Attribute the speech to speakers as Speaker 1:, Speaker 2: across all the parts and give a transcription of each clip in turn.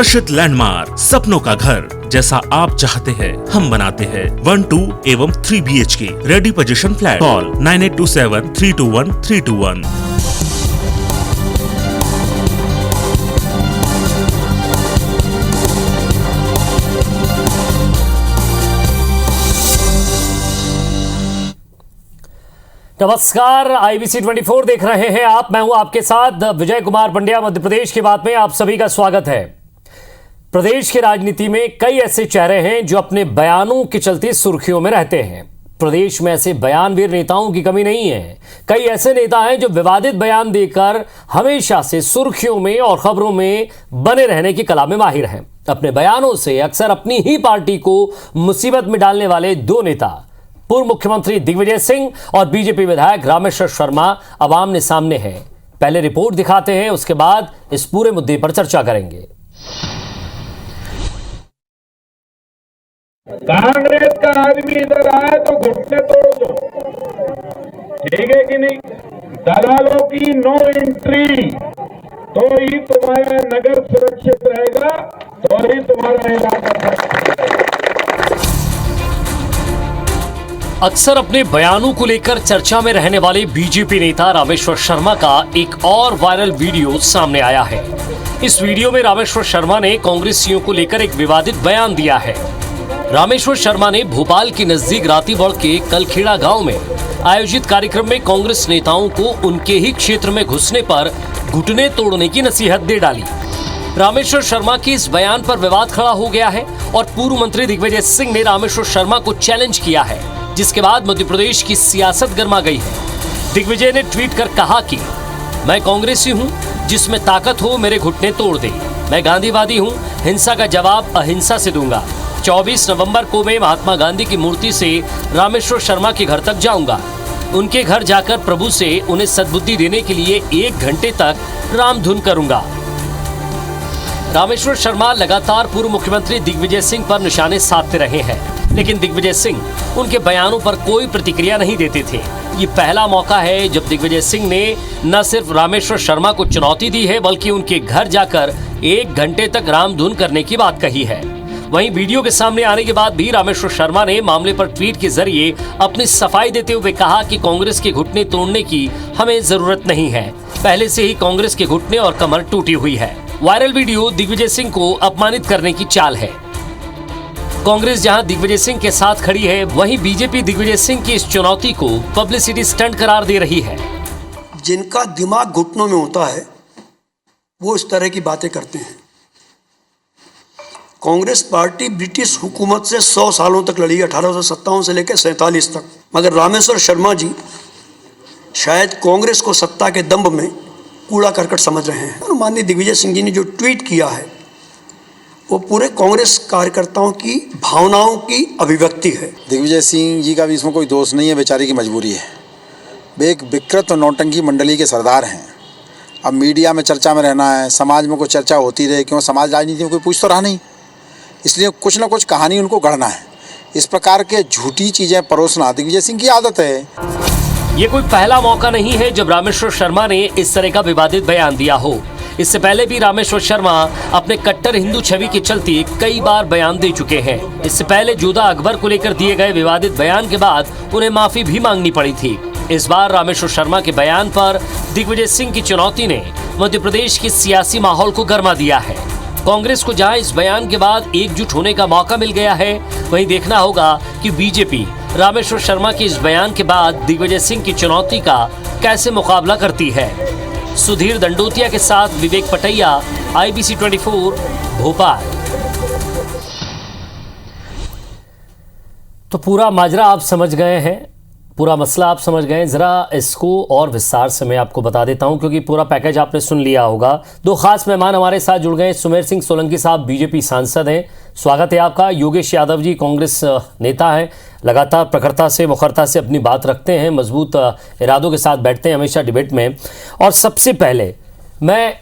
Speaker 1: हर्षित landmark, सपनों का घर जैसा आप चाहते हैं हम बनाते हैं। 1, 2 एवं 3 BHK ready position flat. Call 9827321321।
Speaker 2: नमस्कार, IBC 24 देख रहे हैं आप। मैं हूं आपके साथ विजय कुमार पंड्या। मध्य प्रदेश की बात में आप सभी का स्वागत है। प्रदेश की राजनीति में कई ऐसे चेहरे हैं जो अपने बयानों के चलते सुर्खियों में रहते हैं। प्रदेश में ऐसे बयानवीर नेताओं की कमी नहीं है। कई ऐसे नेता हैं जो विवादित बयान देकर हमेशा से सुर्खियों में और खबरों में बने रहने की कला में माहिर हैं। अपने बयानों से अक्सर अपनी ही पार्टी को मुसीबत में डालने वाले दो नेता, पूर्व मुख्यमंत्री दिग्विजय सिंह और बीजेपी विधायक रामेश्वर शर्मा अब आमने सामने हैं। पहले रिपोर्ट दिखाते हैं, उसके बाद इस पूरे मुद्दे पर चर्चा करेंगे।
Speaker 3: कांग्रेस का आदमी इधर आए तो घुटने तोड़ दो, ठीक है कि नहीं? दलालों की नो एंट्री, तो ही तुम्हारा नगर सुरक्षित रहेगा, तो ही तुम्हारा इलाका सुरक्षित रहेगा।
Speaker 2: अक्सर अपने बयानों को लेकर चर्चा में रहने वाले बीजेपी नेता रामेश्वर शर्मा का एक और वायरल वीडियो सामने आया है। इस वीडियो में रामेश्वर शर्मा ने कांग्रेसियों को लेकर एक विवादित बयान दिया है। रामेश्वर शर्मा ने भोपाल के नजदीक रातीबड़ के कलखेड़ा गांव में आयोजित कार्यक्रम में कांग्रेस नेताओं को उनके ही क्षेत्र में घुसने पर घुटने तोड़ने की नसीहत दे डाली। रामेश्वर शर्मा के इस बयान पर विवाद खड़ा हो गया है और पूर्व मंत्री दिग्विजय सिंह ने रामेश्वर शर्मा को चैलेंज किया है, जिसके बाद मध्य प्रदेश की सियासत गर्मा गई है। दिग्विजय ने ट्वीट कर कहा कि मैं कांग्रेसी हूं, जिसमें ताकत हो मेरे घुटने तोड़ दे। मैं गांधीवादी हूं, हिंसा का जवाब अहिंसा से दूंगा। 24 नवंबर को मैं महात्मा गांधी की मूर्ति से रामेश्वर शर्मा के घर तक जाऊंगा। उनके घर जाकर प्रभु से उन्हें सद्बुद्धि देने के लिए 1 घंटे तक रामधुन करूंगा। रामेश्वर शर्मा लगातार पूर्व मुख्यमंत्री दिग्विजय सिंह पर निशाने साधते रहे हैं, लेकिन दिग्विजय सिंह उनके बयानों पर कोई प्रतिक्रिया नहीं देते थे। ये पहला मौका है जब दिग्विजय सिंह ने न सिर्फ रामेश्वर शर्मा को चुनौती दी है, बल्कि उनके घर जाकर 1 घंटे तक रामधुन करने की बात कही है। वहीं वीडियो के सामने आने के बाद भी रामेश्वर शर्मा ने मामले पर ट्वीट के जरिए अपनी सफाई देते हुए कहा कि कांग्रेस के घुटने तोड़ने की हमें जरूरत नहीं है। पहले से ही कांग्रेस के घुटने और कमर टूटी हुई है। वायरल वीडियो दिग्विजय सिंह को अपमानित करने की चाल है। कांग्रेस जहां दिग्विजय सिंह के साथ खड़ी है, वहीं बीजेपी दिग्विजय सिंह की इस चुनौती को पब्लिसिटी स्टंट करार दे रही है।
Speaker 4: जिनका दिमाग घुटनों में होता है वो इस तरह की बातें करते हैं। कांग्रेस पार्टी ब्रिटिश हुकूमत से 100 सालों तक लड़ी, 1857 से लेकर 47 तक। मगर रामेश्वर शर्मा जी शायद कांग्रेस को सत्ता के दंभ में कूड़ा करकट समझ रहे हैं। और माननीय दिग्विजय सिंह जी ने जो ट्वीट किया है वो पूरे कांग्रेस कार्यकर्ताओं की भावनाओं की अभिव्यक्ति है।
Speaker 5: दिग्विजय सिंह जी का भी इसमें कोई दोष नहीं है, बेचारे की मजबूरी है। वे एक विकृत और नौटंकी मंडली के सरदार हैं। अब मीडिया में चर्चा में रहना है, समाज में कोई चर्चा होती रहे, क्यों समाज राजनीति में कोई पूछ तो रहा नहीं, इसलिए कुछ ना कुछ कहानी उनको गढ़ना है। इस प्रकार के झूठी चीज़ें परोसना दिग्विजय सिंह की आदत है।
Speaker 2: ये कोई पहला मौका नहीं है जब रामेश्वर शर्मा ने इस तरह का विवादित बयान दिया हो। इससे पहले भी रामेश्वर शर्मा अपने कट्टर हिंदू छवि के चलते कई बार बयान दे चुके हैं। इससे पहले जोधा अकबर को लेकर दिए गए विवादित बयान के बाद उन्हें माफी भी मांगनी पड़ी थी। इस बार रामेश्वर शर्मा के बयान पर दिग्विजय सिंह की चुनौती ने मध्य प्रदेश के सियासी माहौल को गर्मा दिया है। कांग्रेस को जहां इस बयान के बाद एकजुट होने का मौका मिल गया है, वहीं देखना होगा कि बीजेपी रामेश्वर शर्मा के इस बयान के बाद दिग्विजय सिंह की चुनौती का कैसे मुकाबला करती है। सुधीर दंडोतिया के साथ विवेक पटैया, IBC 24 भोपाल। तो पूरा माजरा आप समझ गए हैं, पूरा मसला आप समझ गए। ज़रा इसको और विस्तार से मैं आपको बता देता हूं, क्योंकि पूरा पैकेज आपने सुन लिया होगा। 2 खास मेहमान हमारे साथ जुड़ गए। सुमेर सिंह सोलंकी साहब बीजेपी सांसद हैं, स्वागत है आपका। योगेश यादव जी कांग्रेस नेता हैं, लगातार प्रखरता से मुखरता से अपनी बात रखते हैं, मजबूत इरादों के साथ बैठते हैं हमेशा डिबेट में। और सबसे पहले मैं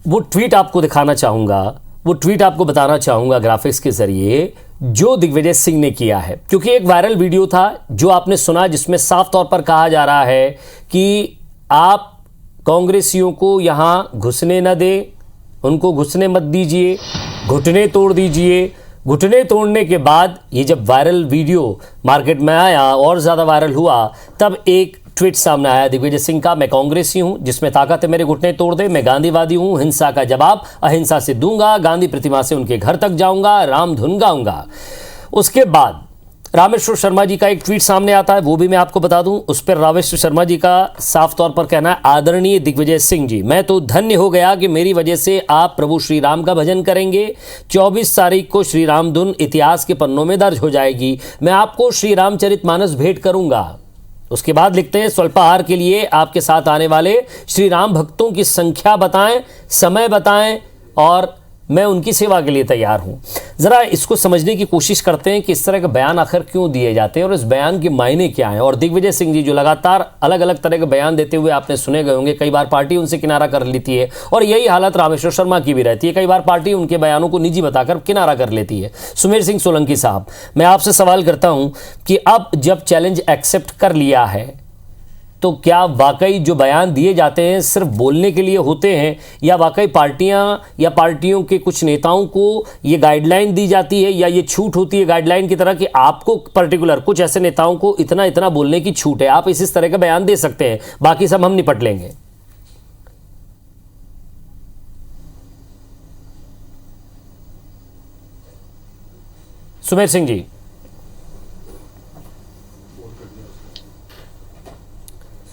Speaker 2: वो ट्वीट आपको दिखाना चाहूँगा, वो ट्वीट आपको बताना चाहूँगा ग्राफिक्स के ज़रिए, जो दिग्विजय सिंह ने किया है। क्योंकि एक वायरल वीडियो था जो आपने सुना, जिसमें साफ तौर पर कहा जा रहा है कि आप कांग्रेसियों को यहाँ घुसने न दें, उनको घुसने मत दीजिए, घुटने तोड़ दीजिए। घुटने तोड़ने के बाद ये जब वायरल वीडियो मार्केट में आया और ज़्यादा वायरल हुआ, तब एक ट्वीट सामने आया दिग्विजय सिंह का, मैं कांग्रेसी हूं, जिसमें ताकत है मेरे घुटने तोड़ दे, मैं गांधीवादी हूं, हिंसा का जवाब अहिंसा से दूंगा, गांधी प्रतिमा से उनके घर तक जाऊंगा, राम धुन गाऊंगा। उसके बाद रामेश्वर शर्मा जी का एक ट्वीट सामने आता है, वो भी मैं आपको बता दूं। उस पर रामेश्वर शर्मा जी का साफ तौर पर कहना है, आदरणीय दिग्विजय सिंह जी, मैं तो धन्य हो गया कि मेरी वजह से आप प्रभु श्री राम का भजन करेंगे। 24 तारीख को श्री राम धुन इतिहास के पन्नों में दर्ज हो जाएगी। मैं आपको श्री रामचरितमानस भेंट करूंगा। उसके बाद लिखते हैं, स्वल्पाहार के लिए आपके साथ आने वाले श्री राम भक्तों की संख्या बताएं, समय बताएं और मैं उनकी सेवा के लिए तैयार हूं। ज़रा इसको समझने की कोशिश करते हैं कि इस तरह के बयान आखिर क्यों दिए जाते हैं और इस बयान के मायने क्या हैं। और दिग्विजय सिंह जी जो लगातार अलग अलग तरह के बयान देते हुए आपने सुने गए होंगे, कई बार पार्टी उनसे किनारा कर लेती है और यही हालत रामेश्वर शर्मा की भी रहती है। कई बार पार्टी उनके बयानों को निजी बताकर किनारा कर लेती है। सुमेर सिंह सोलंकी साहब, मैं आपसे सवाल करता हूं कि अब जब चैलेंज एक्सेप्ट कर लिया है तो क्या वाकई जो बयान दिए जाते हैं सिर्फ बोलने के लिए होते हैं, या वाकई पार्टियां या पार्टियों के कुछ नेताओं को ये गाइडलाइन दी जाती है, या ये छूट होती है गाइडलाइन की तरह कि आपको पर्टिकुलर कुछ ऐसे नेताओं को इतना इतना बोलने की छूट है, आप इस तरह का बयान दे सकते हैं, बाकी सब हम निपट लेंगे? सुमेर सिंह जी,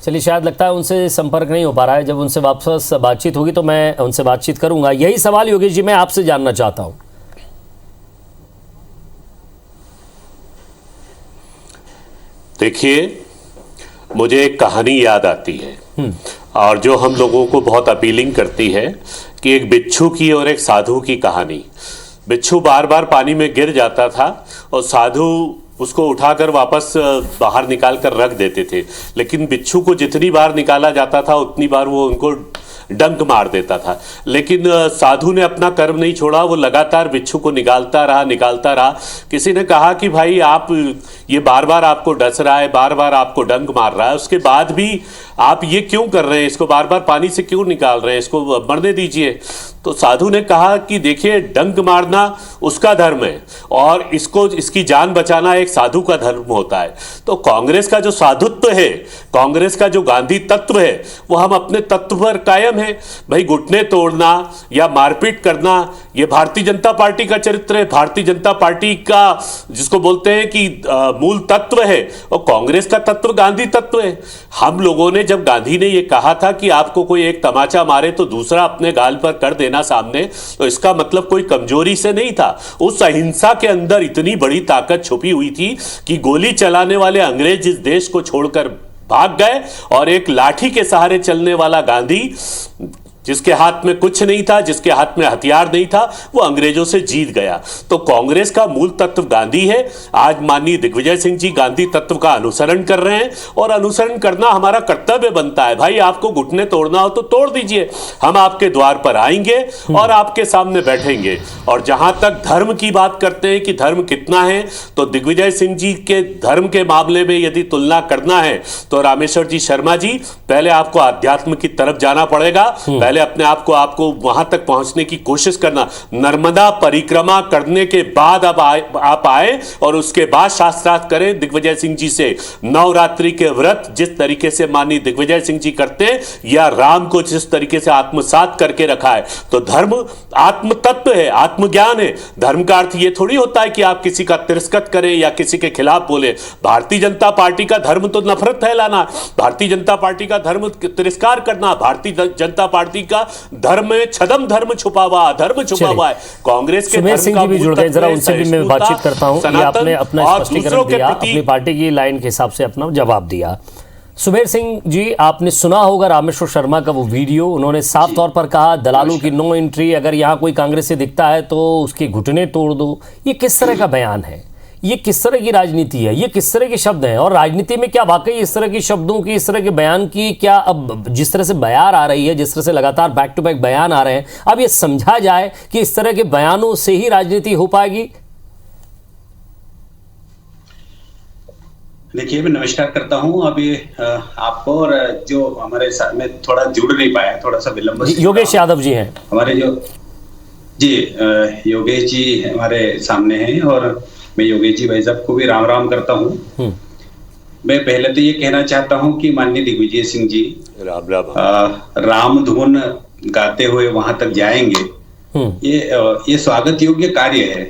Speaker 2: चलिए, शायद लगता है उनसे संपर्क नहीं हो पा रहा है। जब उनसे वापस बातचीत होगी तो मैं उनसे बातचीत करूंगा। यही सवाल योगेश जी मैं आपसे जानना चाहता हूं।
Speaker 6: देखिए, मुझे एक कहानी याद आती है और जो हम लोगों को बहुत अपीलिंग करती है कि एक बिच्छू की और एक साधु की कहानी। बिच्छू बार बार पानी में गिर जाता था और साधु उसको उठाकर वापस बाहर निकाल कर रख देते थे, लेकिन बिच्छू को जितनी बार निकाला जाता था उतनी बार वो उनको डंक मार देता था। लेकिन साधु ने अपना कर्म नहीं छोड़ा, वो लगातार बिच्छू को निकालता रहा। किसी ने कहा कि भाई आप ये बार बार आपको डस रहा है, बार बार आपको डंक मार रहा है, उसके बाद भी आप ये क्यों कर रहे हैं, इसको बार बार पानी से क्यों निकाल रहे हैं, इसको मरने दीजिए। तो साधु ने कहा कि देखिए, डंक मारना उसका धर्म है और इसकी जान बचाना एक साधु का धर्म होता है। तो कांग्रेस का जो साधुत्व है, कांग्रेस का जो गांधी तत्व है, वो हम अपने तत्व पर कायम है। भाई, घुटने तोड़ना या मारपीट करना ये भारतीय जनता पार्टी का चरित्र है, भारतीय जनता पार्टी का जिसको बोलते हैं कि मूल तत्व है, और कांग्रेस का तत्व गांधी तत्व है। हम लोगों ने, जब गांधी ने ये कहा था कि आपको कोई एक तमाचा मारे तो दूसरा अपने गाल पर कर देना सामने, तो इसका मतलब कोई कमजोरी से नहीं था। उस अहिंसा के अंदर इतनी बड़ी ताकत छुपी हुई थी कि गोली चलाने वाले अंग्रेज इस देश को छोड़कर भाग गए और एक लाठी के सहारे चलने वाला गांधी, जिसके हाथ में कुछ नहीं था, जिसके हाथ में हथियार नहीं था, वो अंग्रेजों से जीत गया। तो कांग्रेस का मूल तत्व गांधी है। आज माननीय दिग्विजय सिंह जी गांधी तत्व का अनुसरण कर रहे हैं और अनुसरण करना हमारा कर्तव्य बनता है। भाई, आपको घुटने तोड़ना हो तो तोड़ दीजिए, हम आपके द्वार पर आएंगे और आपके सामने बैठेंगे। और जहां तक धर्म की बात करते हैं कि धर्म कितना है, तो दिग्विजय सिंह जी के धर्म के मामले में यदि तुलना करना है तो रामेश्वर जी शर्मा जी, पहले आपको अध्यात्म की तरफ जाना पड़ेगा, पहले अपने आपको वहां तक पहुंचने की कोशिश करना। नर्मदा परिक्रमा करने के बाद अब आप आए और उसके बाद शास्त्रार्थ करें दिग्विजय सिंह जी से। नवरात्रि के व्रत जिस तरीके से माननीय दिग्विजय सिंह जी करते हैं, या राम को जिस तरीके से आत्मसात करके रखा है, तो धर्म आत्म तत्व है, आत्मज्ञान है। धर्म का अर्थ यह थोड़ी होता है कि आप किसी का तिरस्कृत करें या किसी के खिलाफ बोले। भारतीय जनता पार्टी का धर्म तो नफरत फैलाना, भारतीय जनता पार्टी का धर्म तिरस्कार करना, भारतीय जनता पार्टी का धर्म में छदम धर्म छुपा हुआ, धर्म छुपा हुआ है। कांग्रेस के
Speaker 2: सुमेर सिंह जी भी जुड़ गए, जरा उनसे भी मैं बातचीत करता हूं। ये आपने अपना स्पष्टीकरण दिया, अपनी पार्टी की लाइन के हिसाब से अपना जवाब दिया। सुमेर सिंह जी, आपने सुना होगा रामेश्वर शर्मा का वो वीडियो, उन्होंने साफ तौर पर कहा दलालों की नो एंट्री, अगर यहाँ कोई कांग्रेस से दिखता है तो उसके घुटने तोड़ दो। ये किस तरह का बयान है, ये किस तरह की राजनीति है, ये किस तरह के शब्द हैं? और राजनीति में क्या वाकई इस तरह के शब्दों की, इस तरह के बयान की, क्या अब जिस तरह से बयान आ रही है, जिस तरह से लगातार बैक टू बैक बयान आ रहे हैं, अब ये समझा जाए कि इस तरह के बयानों से ही राजनीति हो पाएगी?
Speaker 7: देखिए, मैं नमस्कार करता हूं अभी आपको, और जो हमारे साथ में थोड़ा जुड़ नहीं पाया, थोड़ा सा विलंब।
Speaker 2: योगेश यादव जी हैं
Speaker 7: हमारे जो जी योगेश जी हमारे सामने हैं और मैं योगेश जी भाई साहब को भी राम राम करता हूँ। मैं पहले तो ये कहना चाहता हूँ कि माननीय दिग्विजय सिंह जी
Speaker 6: राम राम।
Speaker 7: राम धुन गाते हुए वहां तक जाएंगे, ये स्वागत योग्य कार्य है।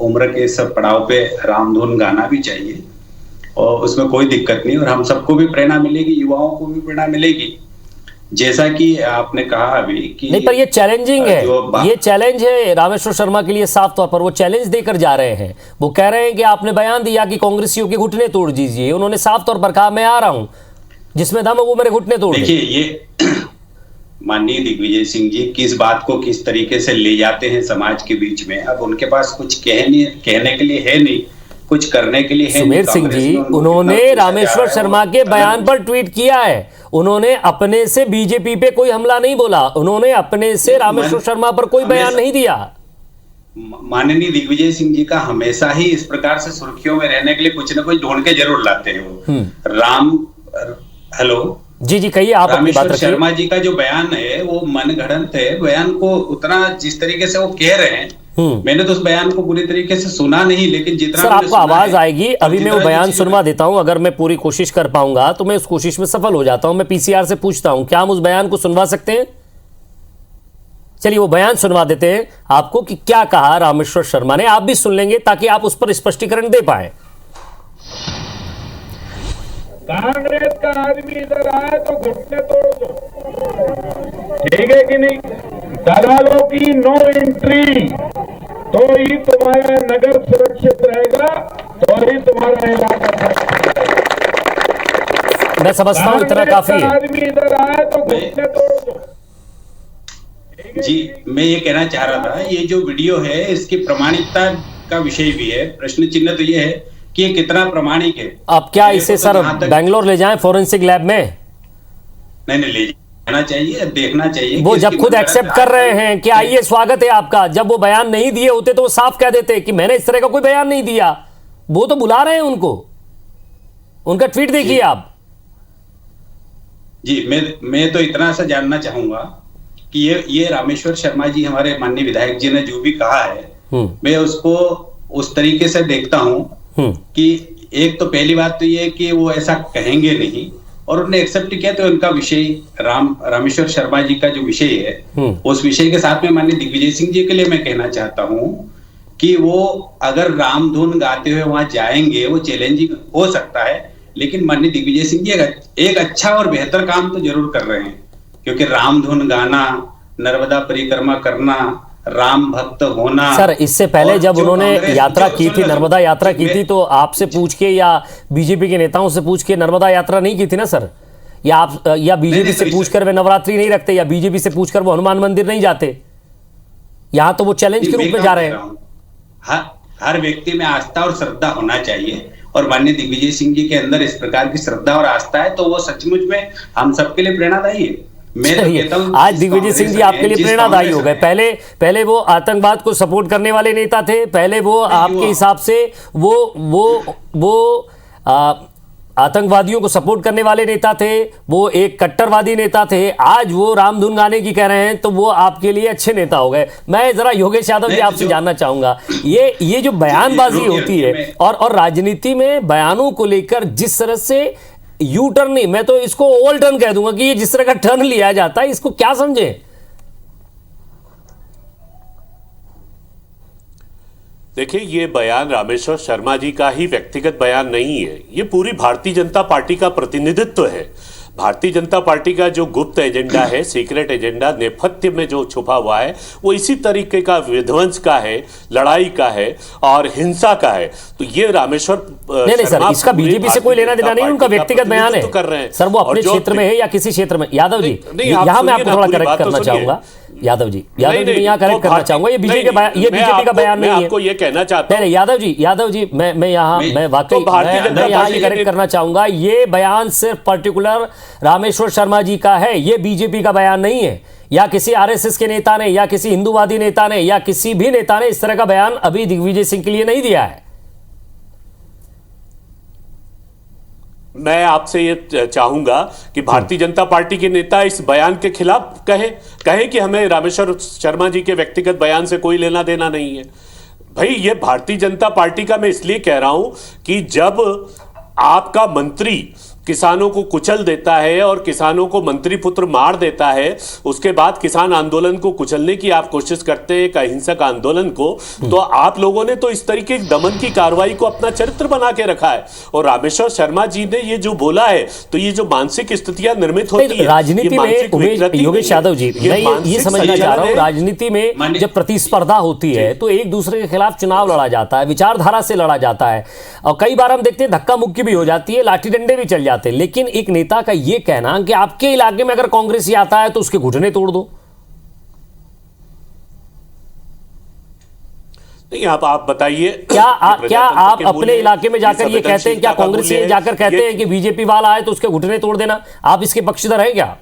Speaker 7: उम्र के सब पड़ाव पे राम धुन गाना भी चाहिए और उसमें कोई दिक्कत नहीं, और हम सबको भी प्रेरणा मिलेगी, युवाओं को भी प्रेरणा मिलेगी। जैसा कि आपने कहा अभी कि
Speaker 2: नहीं, पर ये चैलेंजिंग है, ये चैलेंज है रामेश्वर शर्मा के लिए। साफ तौर पर वो चैलेंज देकर जा रहे हैं। वो कह रहे हैं कि आपने बयान दिया कि कांग्रेसियों के घुटने तोड़ दीजिए, उन्होंने साफ तौर पर कहा मैं आ रहा हूं, जिसमें दम है वो मेरे घुटने तोड़।
Speaker 7: देखिए ये माननीय दिग्विजय सिंह जी किस बात को किस तरीके से ले जाते हैं समाज के बीच में। अब उनके पास कुछ कहने के लिए है नहीं, कुछ करने के लिए है।
Speaker 2: सुमेर सिंह जी, उन्होंने रामेश्वर शर्मा के बयान पर ट्वीट किया है। उन्होंने अपने से बीजेपी पे कोई हमला नहीं बोला, उन्होंने अपने से रामेश्वर शर्मा पर कोई बयान नहीं दिया।
Speaker 7: माननीय दिग्विजय सिंह जी का हमेशा ही इस प्रकार से सुर्खियों में रहने के लिए कुछ न कुछ ढूंढ के जरूर लाते हैं वो। हेलो
Speaker 2: जी जी कहिए आप।
Speaker 7: रामेश्वर शर्मा जी का जो बयान है वो मनगढ़ंत है। बयान को उतना जिस तरीके से वो कह रहे हैं, मैंने तो उस बयान को पूरी तरीके से सुना नहीं, लेकिन जितना
Speaker 2: सर आपको आवाज आएगी, अभी मैं वो बयान सुनवा देता हूं। अगर मैं पूरी कोशिश कर पाऊंगा तो मैं उस कोशिश में सफल हो जाता हूं। मैं पीसीआर से पूछता हूं क्या हम उस बयान को सुनवा सकते हैं। चलिए वो बयान सुनवा देते हैं आपको कि क्या कहा रामेश्वर शर्मा ने, आप भी सुन लेंगे ताकि आप उस पर स्पष्टीकरण दे पाए।
Speaker 3: कांग्रेस का आदमी इधर आए तो घुटने तोड़ दो, ठीक है कि नहीं। दलालों की नो एंट्री, तो ही तुम्हारा नगर सुरक्षित रहेगा, तो ही तुम्हारा इलाका।
Speaker 2: मैं समझता हूं इतना काफी है।
Speaker 3: आदमी इधर आए तो घुटने तोड़ दो।
Speaker 7: जी मैं ये कहना चाह रहा था, ये जो वीडियो है इसकी प्रामाणिकता का विषय भी है। प्रश्न चिन्ह तो ये है कि ये कितना प्रामाणिक है।
Speaker 2: अब क्या इसे सर बेंगलोर ले जाएं फोरेंसिक लैब में?
Speaker 7: नहीं ले जाना चाहिए, देखना चाहिए।
Speaker 2: वो जब खुद एक्सेप्ट कर रहे हैं कि आइए स्वागत है आपका, जब वो बयान नहीं दिए होते तो वो साफ कह देते कि मैंने इस तरह का कोई बयान नहीं दिया। वो तो बुला रहे हैं उनको, उनका ट्वीट देखिए आप।
Speaker 7: जी मैं तो इतना सा जानना चाहूंगा कि ये रामेश्वर शर्मा जी हमारे माननीय विधायक जी ने जो भी कहा है, मैं उसको उस तरीके से देखता हूं कि एक तो पहली बात तो ये है कि वो ऐसा कहेंगे नहीं, और उन्होंने एक्सेप्ट किया तो उनका विषय रामेश्वर शर्मा जी का जो विषय है उस विषय के साथ में माननीय दिग्विजय सिंह जी के लिए मैं कहना चाहता हूं कि वो अगर रामधुन गाते हुए वहां जाएंगे वो चैलेंजिंग हो सकता है, लेकिन माननीय दिग्विजय सिंह जी एक अच्छा और बेहतर काम तो जरूर कर रहे हैं। क्योंकि रामधुन गाना, नर्मदा परिक्रमा करना, राम भक्त होना।
Speaker 2: सर इससे पहले जब उन्होंने यात्रा की थी, नर्मदा यात्रा की थी, तो आपसे पूछ के या बीजेपी के नेताओं से पूछ के नर्मदा यात्रा नहीं की थी ना सर? या आप या बीजेपी से पूछकर वे नवरात्रि नहीं रखते, या बीजेपी से पूछकर वो हनुमान मंदिर नहीं जाते? यहां तो वो चैलेंज के रूप में जा रहे हैं।
Speaker 7: हर व्यक्ति में आस्था और श्रद्धा होना चाहिए, और माननीय दिग्विजय सिंह जी के अंदर इस प्रकार की श्रद्धा और आस्था है, तो वो सचमुच में हम सबके लिए प्रेरणादायी है। मैं तो कहता हूं
Speaker 2: आज दिग्विजय सिंह जी आपके लिए प्रेरणादायी हो गए। पहले वो आतंकवाद को सपोर्ट करने वाले नेता थे, पहले वो आपके हिसाब से वो आतंकवादियों को सपोर्ट करने वाले नेता थे, वो एक कट्टरवादी नेता थे। आज वो रामधुन गाने की कह रहे हैं, तो वो आपके लिए अच्छे नेता हो गए। मैं जरा योगेश यादव जी आपसे जानना चाहूंगा, ये जो बयानबाजी होती है और राजनीति में बयानों को लेकर जिस तरह से यू टर्न नहीं, मैं तो इसको ओवल टर्न कह दूंगा कि ये जिस तरह का टर्न लिया जाता है, इसको क्या समझे?
Speaker 6: देखिए ये बयान रामेश्वर शर्मा जी का ही व्यक्तिगत बयान नहीं है, ये पूरी भारतीय जनता पार्टी का प्रतिनिधित्व है। भारतीय जनता पार्टी का जो गुप्त एजेंडा है, सीक्रेट एजेंडा नेपथ्य में जो छुपा हुआ है, वो इसी तरीके का विध्वंस का है, लड़ाई का है और हिंसा का है। तो ये रामेश्वर
Speaker 2: नहीं सर, इसका बीजेपी से कोई लेना देना नहीं, उनका व्यक्तिगत बयान है। कर रहे हैं सर, वो अपने क्षेत्र में है या किसी क्षेत्र में। यादव जी यहाँ मैं आपको थोड़ा करेक्ट करना चाहूंगा। यादव जी यहाँ करेक्ट करना चाहूंगा, ये बीजेपी का बयान नहीं है।
Speaker 6: आपको ये कहना चाहता हूं।
Speaker 2: यादव जी मैं यहाँ वाकई ये करेक्ट करना चाहूंगा, ये बयान सिर्फ पर्टिकुलर रामेश्वर शर्मा जी का है, ये बीजेपी का बयान नहीं है, या किसी आरएसएस के नेता ने या किसी हिंदूवादी नेता ने या किसी भी नेता ने इस तरह का बयान अभी दिग्विजय सिंह के लिए नहीं दिया है।
Speaker 6: मैं आपसे ये चाहूंगा कि भारतीय जनता पार्टी के नेता इस बयान के खिलाफ कहें कि हमें रामेश्वर शर्मा जी के व्यक्तिगत बयान से कोई लेना देना नहीं है। भाई ये भारतीय जनता पार्टी का मैं इसलिए कह रहा हूं कि जब आपका मंत्री किसानों को कुचल देता है और किसानों को मंत्री पुत्र मार देता है, उसके बाद किसान आंदोलन को कुचलने की आप कोशिश करते हैं, एक अहिंसक आंदोलन को, तो आप लोगों ने तो इस तरीके की दमन की कार्रवाई को अपना चरित्र बना के रखा है। और रामेश्वर शर्मा जी ने ये जो बोला है, तो ये जो मानसिक स्थितियां निर्मित होती है
Speaker 2: राजनीति में, योगेश यादव जी, मैं ये समझना चाह रहा हूँ, राजनीति में जब प्रतिस्पर्धा होती है तो एक दूसरे के खिलाफ चुनाव लड़ा जाता है, विचारधारा से लड़ा जाता है, और कई बार हम देखते हैं धक्का मुक्की भी हो जाती है, लाठी डंडे भी चल जाते हैं। लेकिन एक नेता का यह कहना कि आपके इलाके में अगर कांग्रेसी आता है तो उसके घुटने तोड़ दो,
Speaker 6: नहीं आप बताइए,
Speaker 2: क्या आप अपने इलाके में जाकर ये कहते हैं, क्या कांग्रेसी जाकर कहते हैं कि बीजेपी वाला आए तो उसके घुटने तोड़ देना? आप इसके पक्षधर हैं क्या?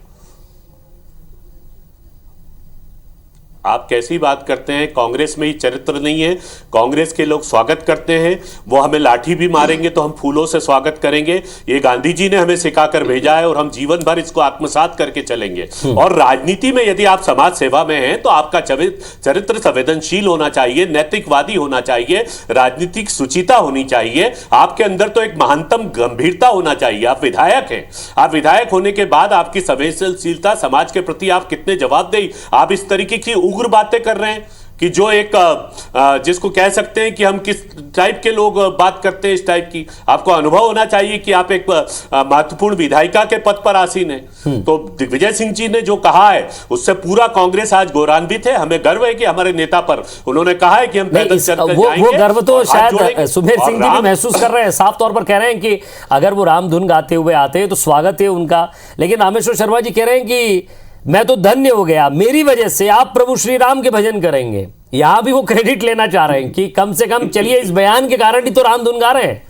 Speaker 6: आप कैसी बात करते हैं? कांग्रेस में ही चरित्र नहीं है। कांग्रेस के लोग स्वागत करते हैं, वो हमें लाठी भी मारेंगे तो हम फूलों से स्वागत करेंगे। ये गांधी जी ने हमें सिखाकर भेजा है और हम जीवन भर इसको आत्मसात करके चलेंगे। और राजनीति में यदि आप समाज सेवा में हैं तो आपका चरित्र संवेदनशील होना चाहिए, नैतिकवादी होना चाहिए, राजनीतिक सुचिता होनी चाहिए, आपके अंदर तो एक महानतम गंभीरता होना चाहिए। आप विधायक हैं, आप विधायक होने के बाद आपकी संवेदनशीलता, समाज के प्रति आप कितने जवाबदेही, आप इस तरीके की उग्र बातें कर रहे हैं कि जो एक जिसको कह सकते हैं कि हम किस टाइप के लोग बात करते हैं, इस टाइप की आपको अनुभव होना चाहिए कि आप एक महत्वपूर्ण विधायिका के पद पर आसीन है। तो दिग्विजय सिंह जी ने जो कहा है उससे पूरा कांग्रेस आज गौरवान्वित है। हमें गर्व है कि हमारे नेता पर उन्होंने कहा है कि हम पैदल चलकर जाएंगे।
Speaker 2: वो गर्व तो शायद सुमेर सिंह जी भी महसूस कर रहे हैं, साफ तौर पर कह रहे हैं कि अगर वो राम धुन गाते हुए आते हैं तो स्वागत है उनका। लेकिन रामेश्वर शर्मा जी कह रहे हैं कि मैं तो धन्य हो गया, मेरी वजह से आप प्रभु श्री राम के भजन करेंगे। यहां भी वो क्रेडिट लेना चाह रहे हैं कि कम से कम चलिए इस बयान के कारण ही तो राम धुन गा रहे हैं।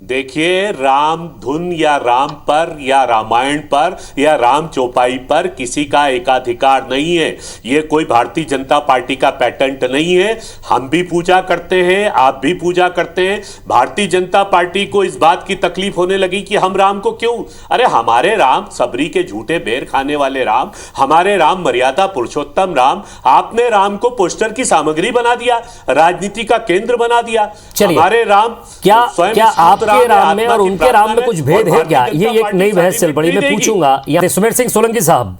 Speaker 6: देखिए, राम धुन या राम पर या रामायण पर या राम चौपाई पर किसी का एकाधिकार नहीं है। ये कोई भारतीय जनता पार्टी का पैटेंट नहीं है। हम भी पूजा करते हैं, आप भी पूजा करते हैं। भारतीय जनता पार्टी को इस बात की तकलीफ होने लगी कि हम राम को क्यों, अरे हमारे राम सबरी के झूठे बेर खाने वाले राम, हमारे राम मर्यादा पुरुषोत्तम राम, आपने राम को पोस्टर की सामग्री बना दिया, राजनीति का केंद्र बना दिया। हमारे राम
Speaker 2: क्या आपके राम में और उनके राम में कुछ भेद है क्या? ये एक नई बहस चल पड़ी, मैं पूछूंगा। या सुमेर सिंह सोलंकी साहब,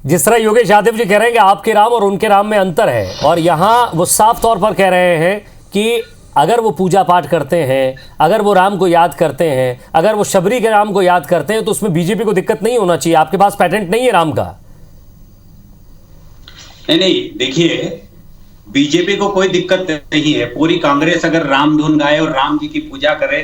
Speaker 2: जिस तरह योगेश यादव जी कह रहे हैं कि आपके राम और उनके राम में अंतर है, और यहां वो साफ तौर पर कह रहे हैं कि अगर वो पूजा पाठ करते हैं, अगर वो राम को याद करते हैं, अगर वो शबरी के राम को याद करते हैं तो उसमें बीजेपी को दिक्कत नहीं होना चाहिए। आपके पास पैटेंट नहीं है राम का।
Speaker 7: नहीं, देखिए, बीजेपी को कोई दिक्कत नहीं है। पूरी कांग्रेस अगर राम धुन गाए और राम जी की पूजा करे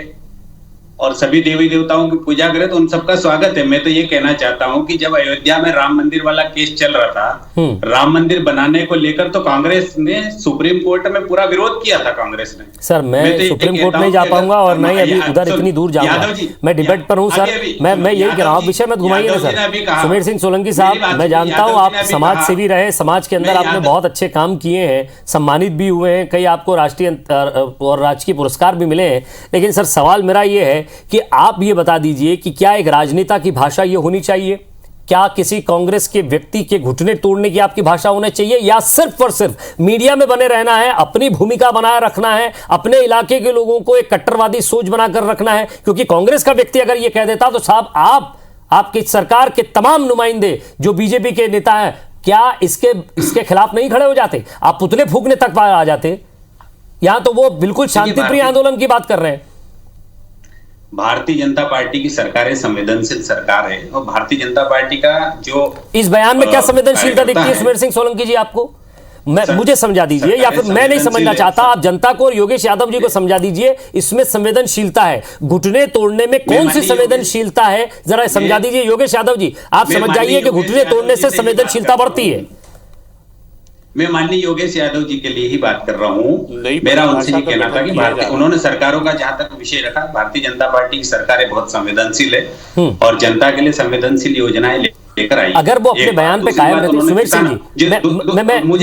Speaker 7: और सभी देवी देवताओं की पूजा करे तो उन सबका स्वागत है। मैं तो ये कहना चाहता हूं कि जब अयोध्या में राम मंदिर वाला केस चल रहा था, राम मंदिर बनाने को लेकर, तो कांग्रेस ने सुप्रीम कोर्ट में पूरा विरोध किया था। कांग्रेस ने,
Speaker 2: सर मैं सुप्रीम कोर्ट नहीं जा पाऊंगा और नहीं अभी उधर इतनी दूर जाऊंगा, मैं डिबेट पर हूं सर। मैं यही कह रहा हूं, विषय मत घुमाइए ना सर। सुमेर सिंह सोलंकी साहब, मैं जानता हूं आप समाज सेवी रहे, समाज के अंदर आपने बहुत अच्छे काम किए हैं, सम्मानित भी हुए हैं, कई आपको राष्ट्रीय और राजकीय पुरस्कार भी मिले हैं। लेकिन सर सवाल मेरा ये है कि आप ये बता दीजिए कि क्या एक राजनेता की भाषा ये होनी चाहिए? क्या किसी कांग्रेस के व्यक्ति के घुटने तोड़ने की आपकी भाषा होनी चाहिए, या सिर्फ और सिर्फ मीडिया में बने रहना है, अपनी भूमिका बनाए रखना है, अपने इलाके के लोगों को एक कट्टरवादी सोच बनाकर रखना है? क्योंकि कांग्रेस का व्यक्ति अगर ये कह देता तो साहब आपकी सरकार के तमाम नुमाइंदे जो बीजेपी के नेता हैं, क्या इसके खिलाफ नहीं खड़े हो जाते? आप पुतले फूंकने तक आ जाते। यहां तो वो बिल्कुल शांतिप्रिय आंदोलन की बात कर रहे हैं।
Speaker 7: भारतीय जनता पार्टी की सरकार है, संवेदनशील सरकार है, और भारतीय जनता पार्टी का जो
Speaker 2: इस बयान में क्या संवेदनशीलता दिखती है सुमेर सिंह सोलंकी जी आपको? मुझे समझा दीजिए, या फिर मैं नहीं समझना चाहता, आप जनता को और योगेश यादव जी को समझा दीजिए। इसमें संवेदनशीलता है, घुटने तोड़ने में कौन सी संवेदनशीलता है, जरा समझा दीजिए। योगेश यादव जी आप समझ जाइए कि घुटने तोड़ने से संवेदनशीलता बढ़ती है।
Speaker 7: मैं माननीय योगेश यादव जी के लिए ही बात कर रहा हूँ। मेरा उनसे ये कहना था कि उन्होंने सरकारों का जहां तक विषय रखा, भारतीय जनता पार्टी की सरकारें बहुत संवेदनशील है और जनता के लिए संवेदनशील योजनाएं लेकर आई।
Speaker 2: अगर वो अपने बयान पे कायम रहते, सुमेर सिंह जी मैं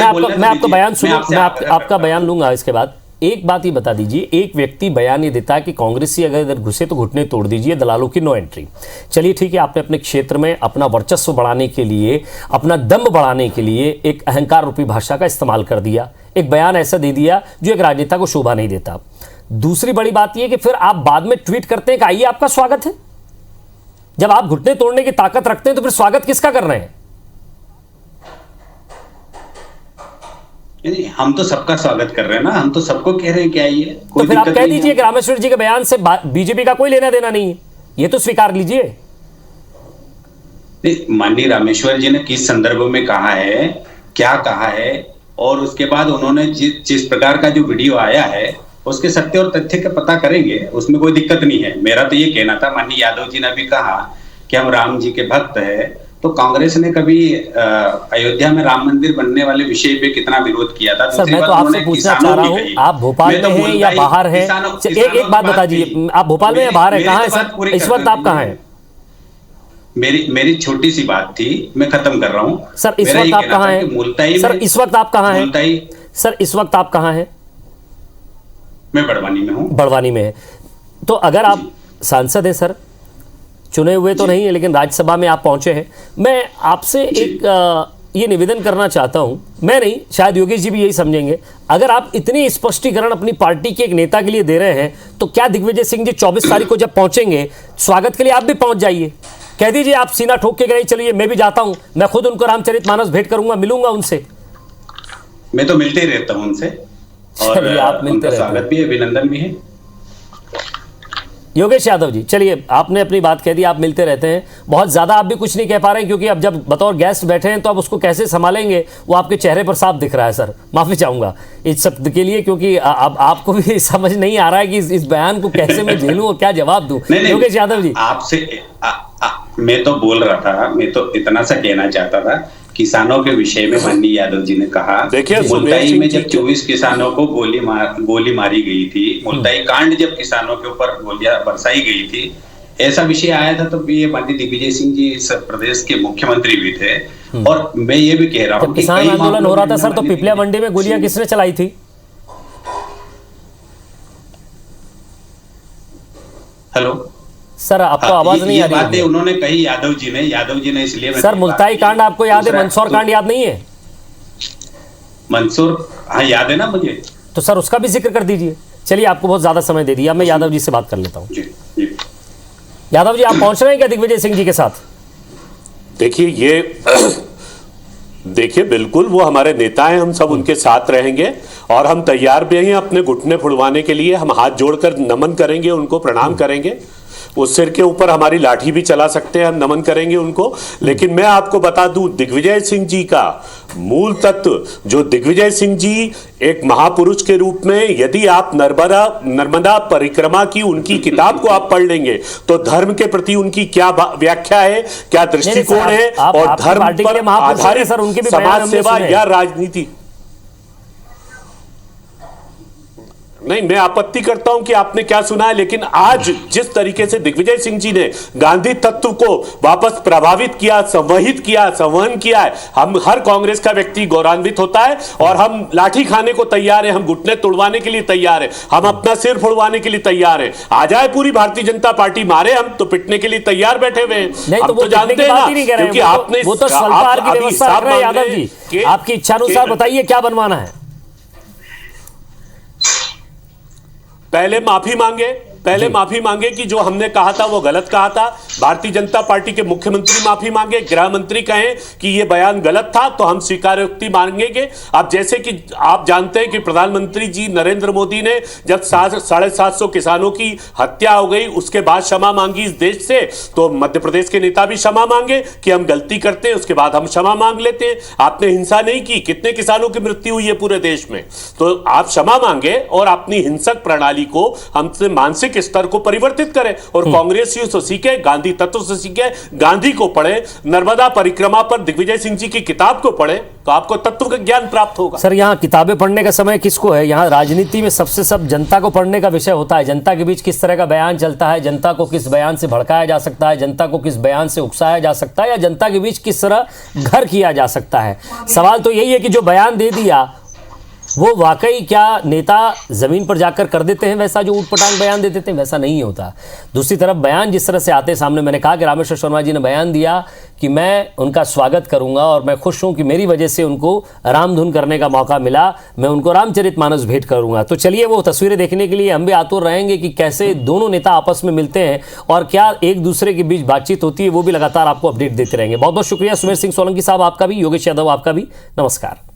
Speaker 2: आपका बयान सुनूं, मैं आपका बयान लूंगा इसके बाद। एक बात ही बता दीजिए, एक व्यक्ति बयान ये देता है कि कांग्रेसी अगर इधर घुसे तो घुटने तोड़ दीजिए, दलालों की नो एंट्री। चलिए ठीक है, आपने अपने क्षेत्र में अपना वर्चस्व बढ़ाने के लिए, अपना दम्भ बढ़ाने के लिए एक अहंकार रूपी भाषा का इस्तेमाल कर दिया, एक बयान ऐसा दे दिया जो एक राजनेता को शोभा नहीं देता। दूसरी बड़ी बात यह कि फिर आप बाद में ट्वीट करते हैं कि आइए आपका स्वागत है। जब आप घुटने तोड़ने की ताकत रखते हैं तो फिर स्वागत किसका कर रहे हैं?
Speaker 7: हम तो सबका स्वागत कर रहे हैं ना, हम तो सबको कह रहे हैं कि आइए।
Speaker 2: तो फिर आप कह दीजिए कि रामेश्वर जी के बयान से बीजेपी का कोई लेना देना नहीं है, ये तो स्वीकार लीजिए।
Speaker 7: माननीय रामेश्वर जी ने किस संदर्भ में कहा है, क्या कहा है, और उसके बाद उन्होंने जिस प्रकार का जो वीडियो आया है उसके सत्य और तथ्य का पता करेंगे, उसमें कोई दिक्कत नहीं है। मेरा तो ये कहना था, माननीय यादव जी ने भी कहा कि हम राम जी के भक्त हैं, तो कांग्रेस ने कभी अयोध्या में राम मंदिर बनने वाले विषय पे कितना विरोध किया था।
Speaker 2: सर मैं तो आपसे पूछना चाह रहा हूँ, आप भोपाल में हैं या बाहर हैं? एक बात बता दीजिए, आप भोपाल में या बाहर हैं? कहाँ है सर इस वक्त, आप कहाँ हैं?
Speaker 7: मेरी छोटी सी बात थी, मैं खत्म कर रहा हूँ।
Speaker 2: सर इस वक्त आप कहाँ हैं? सर इस वक्त आप कहाँ हैं? सर इस वक्त आप कहाँ हैं?
Speaker 7: मैं बड़वानी में हूँ।
Speaker 2: बड़वानी में है। तो अगर आप सांसद हैं सर, चुने हुए तो नहीं है लेकिन राज्यसभा में आप पहुंचे हैं, मैं आपसे एक ये निवेदन करना चाहता हूं, मैं नहीं शायद योगेश जी भी यही समझेंगे, अगर आप इतनी स्पष्टीकरण अपनी पार्टी के एक नेता के लिए दे रहे हैं तो क्या दिग्विजय सिंह जी 24 तारीख को जब पहुंचेंगे स्वागत के लिए आप भी पहुंच जाइए, कह दीजिए आप सीना ठोक के गए चलिए मैं भी जाता हूं, मैं खुद उनको रामचरितमानस भेंट करूंगा, मिलूंगा उनसे।
Speaker 7: मैं तो मिलते ही रहता हूं उनसे, और
Speaker 2: आप मिलते रहते हैं,
Speaker 7: स्वागत भी है, अभिनंदन भी है।
Speaker 2: योगेश यादव जी चलिए, आपने अपनी बात कह दी, आप मिलते रहते हैं, बहुत ज़्यादा आप भी कुछ नहीं कह पा रहे हैं क्योंकि अब जब बतौर गेस्ट बैठे हैं तो अब उसको कैसे संभालेंगे वो आपके चेहरे पर साफ दिख रहा है। सर माफ़ी चाहूँगा इस शब्द के लिए क्योंकि अब आपको भी समझ नहीं आ रहा है कि इस बयान को कैसे मैं झेलूँ और क्या जवाब दूँ। योगेश यादव जी
Speaker 7: आपसे मैं तो बोल रहा था, मैं तो इतना सा कहना चाहता था, किसानों के विषय में माननीय यादव जी ने कहा, देखिए मुल्ताई में जब 24 किसानों को गोली मारी गई थी, मुल्ताई कांड जब किसानों के ऊपर गोलियां बरसाई गई थी, ऐसा विषय आया था, तो ये माननीय दिग्विजय सिंह जी इस प्रदेश के मुख्यमंत्री भी थे। और मैं ये भी कह रहा हूँ कि
Speaker 2: किसान आंदोलन हो रहा था सर, तो पिपलिया मंडी में गोलियां किसने चलाई थी?
Speaker 7: हेलो
Speaker 2: सर आपको आवाज नहीं आ रही?
Speaker 7: बातें उन्होंने कही यादव जी ने इसलिए
Speaker 2: सर मुल्ताई कांड आपको याद है, मंदसौर कांड याद नहीं है?
Speaker 7: मंदसौर हाँ याद है ना मुझे,
Speaker 2: तो सर उसका भी जिक्र कर दीजिए। चलिए आपको बहुत ज्यादा समय दे दिया, मैं यादव जी से बात कर लेता हूँ। यादव जी आप पहुंच रहे हैं क्या दिग्विजय सिंह जी के साथ?
Speaker 6: देखिए बिल्कुल वो हमारे नेता हैं, हम सब उनके साथ रहेंगे और हम तैयार भी हैं अपने घुटने फुड़वाने के लिए। हम हाथ जोड़कर नमन करेंगे, उनको प्रणाम करेंगे, उस सिर के ऊपर हमारी लाठी भी चला सकते हैं, हम नमन करेंगे उनको। लेकिन मैं आपको बता दूं, दिग्विजय सिंह जी का मूल तत्व, जो दिग्विजय सिंह जी एक महापुरुष के रूप में, यदि आप नर्मदा परिक्रमा की उनकी किताब को आप पढ़ लेंगे तो धर्म के प्रति उनकी क्या व्याख्या है, क्या दृष्टिकोण है, और धर्म पर आधारित समाज सेवा या राजनीति। नहीं, मैं आपत्ति करता हूं कि आपने क्या सुना है, लेकिन आज जिस तरीके से दिग्विजय सिंह जी ने गांधी तत्व को वापस प्रभावित किया, संवहित किया, संवहन किया है, हम हर कांग्रेस का व्यक्ति गौरवान्वित होता है और हम लाठी खाने को तैयार है, हम घुटने तोड़वाने के लिए तैयार है, हम अपना सिर फोड़वाने के लिए तैयार है। आ जाए पूरी भारतीय जनता पार्टी, मारे हम तो पिटने के लिए तैयार बैठे हुए हैं।
Speaker 2: हम तो जानते हैं ना, क्योंकि आपने वो तो स्वल्पाहार की व्यवस्था कर रहे हैं। यादव जी आपकी इच्छा अनुसार बताइए क्या बनवाना है।
Speaker 6: पहले माफी मांगे कि जो हमने कहा था वो गलत कहा था। भारतीय जनता पार्टी के मुख्यमंत्री माफी मांगे, गृह मंत्री कहें कि ये बयान गलत था तो हम स्वीकारोक्ति मांगेंगे। अब जैसे कि आप जानते हैं कि प्रधानमंत्री जी नरेंद्र मोदी ने जब 750 किसानों की हत्या हो गई उसके बाद क्षमा मांगी इस देश से, तो मध्य प्रदेश के नेता भी क्षमा मांगे कि हम गलती करते हैं, उसके बाद हम क्षमा मांग लेते हैं। आपने हिंसा नहीं की, कितने किसानों की मृत्यु हुई है पूरे देश में, तो आप क्षमा मांगे और अपनी हिंसक प्रणाली को हमसे मानसिक स्तर को परिवर्तित करें और कांग्रेसियों से सीखे, गांधी तत्व से सीखे, गांधी को पढ़े, नर्मदा परिक्रमा पर दिग्विजय सिंह जी की किताब को पढ़े तो आपको तत्व का ज्ञान प्राप्त होगा।
Speaker 2: सर यहाँ किताबें पढ़ने का समय किसको है? यहाँ राजनीति में सबसे सब जनता को पढ़ने का विषय होता है। जनता के बीच किस तरह का बयान चलता है, जनता को किस बयान से भड़काया जा सकता है, जनता को किस बयान से उकसाया जा सकता है, या जनता के बीच किस तरह घर किया जा सकता है। सवाल तो यही है कि जो बयान दे दिया वो वाकई क्या नेता जमीन पर जाकर कर देते हैं वैसा जो ऊटपटांग बयान दे देते हैं? वैसा नहीं होता। दूसरी तरफ बयान जिस तरह से आते सामने, मैंने कहा कि रामेश्वर शर्मा जी ने बयान दिया कि मैं उनका स्वागत करूंगा और मैं खुश हूं कि मेरी वजह से उनको रामधुन करने का मौका मिला, मैं उनको रामचरितमानस भेंट करूंगा। तो चलिए वो तस्वीरें देखने के लिए हम भी आतुर रहेंगे कि कैसे दोनों नेता आपस में मिलते हैं और क्या एक दूसरे के बीच बातचीत होती है, वो भी लगातार आपको अपडेट देते रहेंगे। बहुत बहुत शुक्रिया सुमेर सिंह सोलंकी साहब आपका भी, योगेश यादव आपका भी, नमस्कार।